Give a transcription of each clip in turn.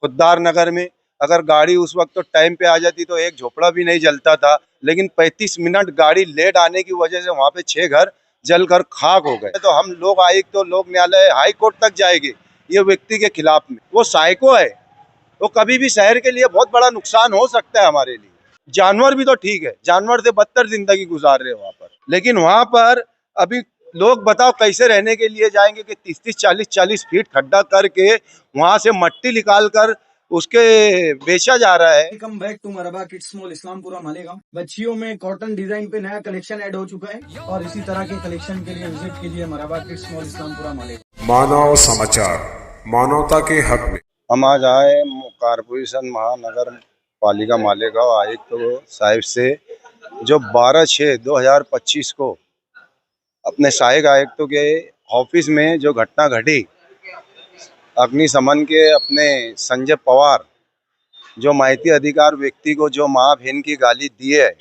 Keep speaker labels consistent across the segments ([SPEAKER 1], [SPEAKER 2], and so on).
[SPEAKER 1] खुद्दार नगर में अगर गाड़ी उस वक्त तो टाइम पे आ जाती तो एक झोपड़ा भी नहीं जलता था, लेकिन 35 मिनट गाड़ी लेट आने की वजह से वहां पे 6 घर जलकर खाक हो गए। तो हम लोग आयुक्त तो लोक न्यायालय हाई कोर्ट तक जाएंगे ये व्यक्ति के खिलाफ में। वो साइको है, वो कभी भी शहर के लिए बहुत बड़ा नुकसान हो सकता है हमारे लिए। जानवर भी तो ठीक है, जानवर से बदतर जिंदगी गुजार रहे वहां पर, लेकिन वहां पर अभी लोग बताओ कैसे रहने के लिए जाएंगे कि 30-30 40-40 फीट खड्डा करके वहां से मट्टी निकाल कर उसके बेचा जा रहा है।
[SPEAKER 2] Welcome back to Marhaba kids mall Islampura Malegaon. बच्चियों में कॉटन डिजाइन पे नया कलेक्शन ऐड हो चुका है और इसी तरह के कलेक्शन के लिए विजिट कीजिए मरहबा किड्स मॉल इस्लामपुरा मालेगांव।
[SPEAKER 3] मानव समाचार, मानवता के हक में।
[SPEAKER 1] हम आज आए कारपोरेशन महानगर पालिका मालेगांव आयुक्त तो साहिब से जो 12/6/2025 को अपने सहायक आयुक्तों के ऑफिस में जो घटना घटी, अग्निशमन के अपने संजय पवार जो माहिती अधिकार व्यक्ति को जो माँ बहन की गाली दी है,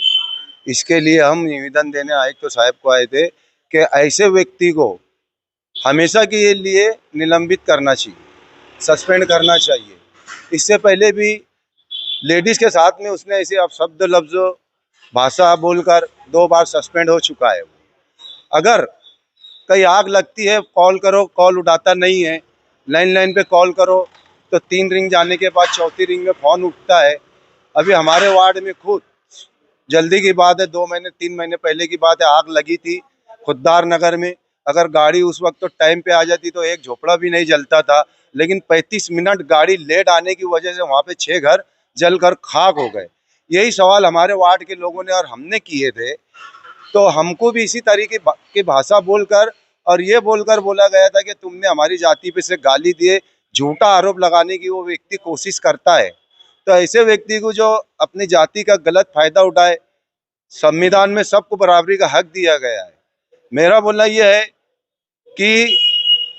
[SPEAKER 1] इसके लिए हम निवेदन देने आयुक्त साहब को आए थे कि ऐसे व्यक्ति को हमेशा के लिए निलंबित करना चाहिए, सस्पेंड करना चाहिए। इससे पहले भी लेडीज के साथ में उसने ऐसे अपशब्द लफ्ज भाषा बोलकर 2 बार सस्पेंड हो चुका है। अगर कहीं आग लगती है कॉल करो, कॉल उठाता नहीं है, लाइन पे कॉल करो तो 3 रिंग जाने के बाद 4थी रिंग में फोन उठता है। अभी हमारे वार्ड में खुद जल्दी की बात है, 2 महीने 3 महीने पहले की बात है, आग लगी थी खुद्दार नगर में। अगर गाड़ी उस वक्त तो टाइम पे आ जाती तो एक झोपड़ा भी नहीं जलता था, लेकिन 35 मिनट गाड़ी लेट आने की वजह से वहां पे 6 घर जलकर खाक हो गए। यही सवाल हमारे वार्ड के लोगों ने और हमने किए थे, तो हमको भी इसी तरीके की भाषा बोलकर और ये बोलकर बोला गया था कि तुमने हमारी जाति पे से गाली दिए, झूठा आरोप लगाने की वो व्यक्ति कोशिश करता है। तो ऐसे व्यक्ति को जो अपनी जाति का गलत फायदा उठाए, संविधान में सबको बराबरी का हक दिया गया है। मेरा बोलना यह है कि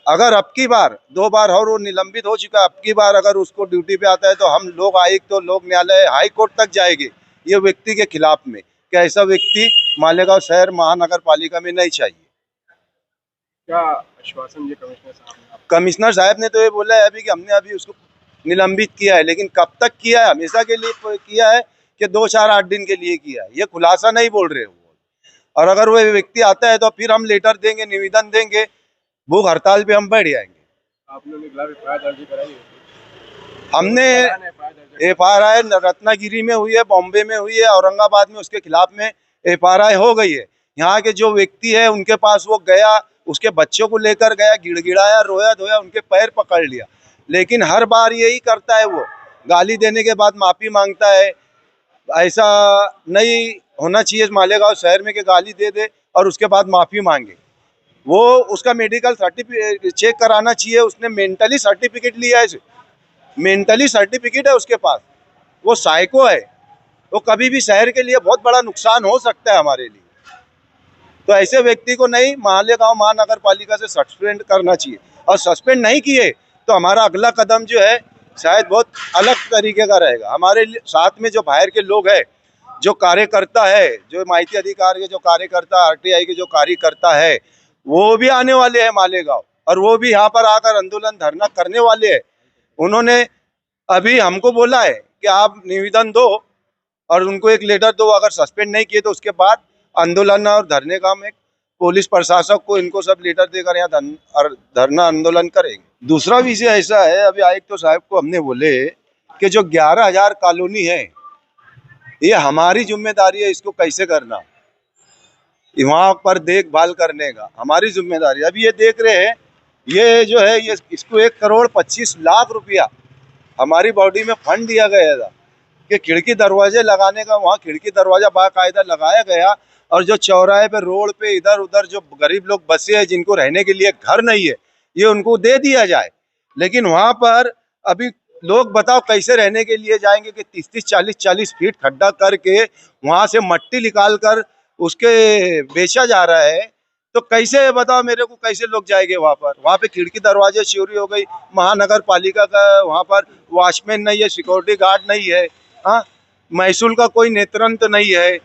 [SPEAKER 1] अगर अब की बार 2 बार और वो निलंबित हो चुका है, अब की बार अगर उसको ड्यूटी पे आता है तो हम लोग आयुक्त तो लोक न्यायालय हाई कोर्ट तक जाएंगे ये व्यक्ति के खिलाफ में कि ऐसा व्यक्ति मालेगांव शहर महानगर पालिका में नहीं चाहिए।
[SPEAKER 4] क्या आश्वासन ये
[SPEAKER 1] कमिश्नर साहब ने तो ये बोला है अभी कि हमने अभी उसको निलंबित किया है, लेकिन कब तक किया है, हमेशा के लिए किया है कि 2-4-8 दिन के लिए किया है, ये खुलासा नहीं बोल रहे वो। और अगर वो व्यक्ति आता है तो फिर हम लेटर देंगे, निवेदन देंगे, भूख हड़ताल पे हम बैठ जाएंगे। हमने FIR रत्नागिरी में हुई है, बॉम्बे में हुई है, औरंगाबाद में उसके खिलाफ में FIR हो गई है। यहाँ के जो व्यक्ति है उनके पास वो गया, उसके बच्चों को लेकर गया, गिड़गिड़ाया, रोया धोया, उनके पैर पकड़ लिया, लेकिन हर बार यही करता है, वो गाली देने के बाद माफी मांगता है। ऐसा नहीं होना चाहिए मालेगांव शहर में कि गाली दे दे और उसके बाद माफी मांगे। वो उसका मेडिकल सर्टिफिकेट चेक कराना चाहिए, उसने मेंटली सर्टिफिकेट लिया है, मेंटली सर्टिफिकेट है उसके पास। वो साइको है, वो कभी भी शहर के लिए बहुत बड़ा नुकसान हो सकता है हमारे लिए। तो ऐसे व्यक्ति को नहीं, मालेगांव महानगर पालिका से सस्पेंड करना चाहिए, और सस्पेंड नहीं किए तो हमारा अगला कदम जो है शायद बहुत अलग तरीके का रहेगा। हमारे साथ में जो बाहर के लोग हैं, जो कार्यकर्ता है, जो माहिती अधिकार के जो कार्यकर्ता, RTI के जो कार्यकर्ता है, वो भी आने वाले हैं मालेगांव, और वो भी यहाँ पर आकर आंदोलन धरना करने वाले हैं। उन्होंने अभी हमको बोला है कि आप निवेदन दो और उनको एक लेटर दो, अगर सस्पेंड नहीं किए तो उसके बाद आंदोलन और धरने का हम एक पुलिस प्रशासक को इनको सब लेटर देकर यहाँ धरना आंदोलन करेंगे। दूसरा विषय ऐसा है, अभी आयुक्त तो साहब को हमने बोले कि जो 11,000 कॉलोनी है, ये हमारी जिम्मेदारी है, इसको कैसे करना, वहाँ पर देखभाल करने का हमारी जिम्मेदारी। अभी ये देख रहे हैं, ये जो है ये इसको 1,25,00,000 रुपया हमारी बॉडी में फंड दिया गया था कि खिड़की दरवाजे लगाने का, वहाँ खिड़की दरवाजा बाकायदा लगाया गया। और जो चौराहे पे, रोड पे, इधर उधर जो गरीब लोग बसे हैं, जिनको रहने के लिए घर नहीं है, ये उनको दे दिया जाए। लेकिन वहाँ पर अभी लोग बताओ कैसे रहने के लिए जाएंगे कि 30-30 40-40 फीट खड्डा करके वहाँ से मट्टी निकाल कर उसके बेचा जा रहा है। तो कैसे बताओ मेरे को, कैसे लोग जाएंगे वहाँ पे खिड़की दरवाजे चोरी हो गई। महानगर पालिका का वहाँ पर वॉचमैन नहीं है, सिक्योरिटी गार्ड नहीं है, हाँ, महसूल का कोई नेतृत्व नहीं है,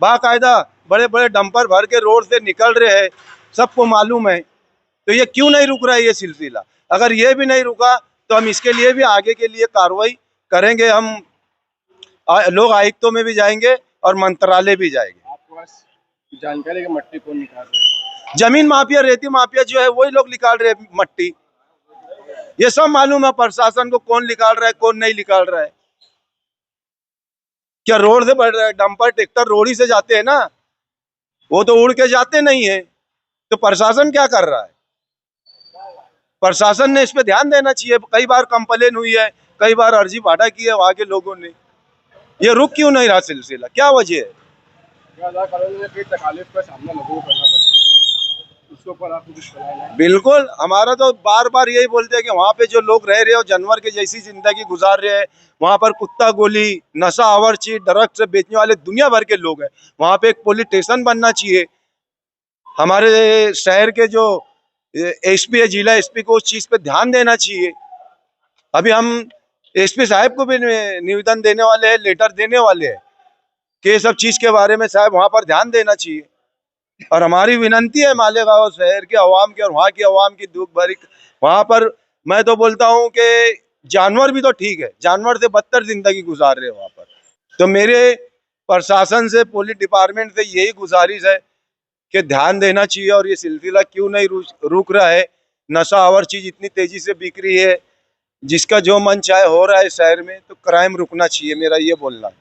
[SPEAKER 1] बाकायदा बड़े बड़े डंपर भर के रोड से निकल रहे हैं, सबको मालूम है। तो ये क्यों नहीं रुक रहा है ये सिलसिला? अगर ये भी नहीं रुका तो हम इसके लिए भी आगे के लिए कार्रवाई करेंगे। हम लोग आयुक्तों में भी जाएंगे और मंत्रालय भी जाएंगे।
[SPEAKER 4] आपके पास जानकारी है कि मट्टी कौन निकाल रहा है?
[SPEAKER 1] जमीन माफिया, रेती माफिया जो है वही लोग निकाल रहे हैं मट्टी। ये सब मालूम है प्रशासन को कौन निकाल रहा है कौन नहीं निकाल रहा है। क्या रोड से बढ़ रहा है? डंपर ट्रैक्टर रोड ही से जाते हैं ना, वो तो उड़ के जाते नहीं है। तो प्रशासन क्या कर रहा है? प्रशासन ने इस पे ध्यान देना चाहिए। कई बार कंप्लेन हुई है, कई बार अर्जी भाड़ा की है वहां के लोगों ने। ये रुक क्यों नहीं रहा सिलसिला, क्या वजह है?
[SPEAKER 4] कॉलोनी में कई तकालीफ का सामना लोगों को करना पड़ता है, उसके ऊपर आपको कुछ बताया है?
[SPEAKER 1] बिल्कुल, हमारा तो बार बार यही बोलते हैं कि वहाँ पे जो लोग रह रहे हो जानवर के जैसी जिंदगी गुजार रहे हैं। वहाँ पर कुत्ता गोली, नशा आवर्ची, ड्रग्स बेचने वाले दुनिया भर के लोग हैं। वहाँ पे एक पुलिस स्टेशन बनना चाहिए। हमारे शहर के जो एसपी है, जिला एसपी को उस चीज पे ध्यान देना चाहिए। अभी हम एसपी साहब को भी निवेदन देने वाले हैं, लेटर देने वाले हैं कि ये सब चीज के बारे में साहब वहाँ पर ध्यान देना चाहिए। और हमारी विनंती है मालेगांव शहर के अवाम की और वहाँ की अवाम की दुख भरी। वहाँ पर मैं तो बोलता हूँ कि जानवर भी तो ठीक है, जानवर से बदतर जिंदगी गुजार रहे हैं वहाँ पर। तो मेरे प्रशासन से, पुलिस डिपार्टमेंट से यही गुजारिश है कि ध्यान देना चाहिए। और ये सिलसिला क्यों नहीं रुक रहा है? नशा आवर चीज इतनी तेजी से बिक रही है, जिसका जो मन चाहे हो रहा है शहर में, तो क्राइम रुकना चाहिए, मेरा ये बोलना है।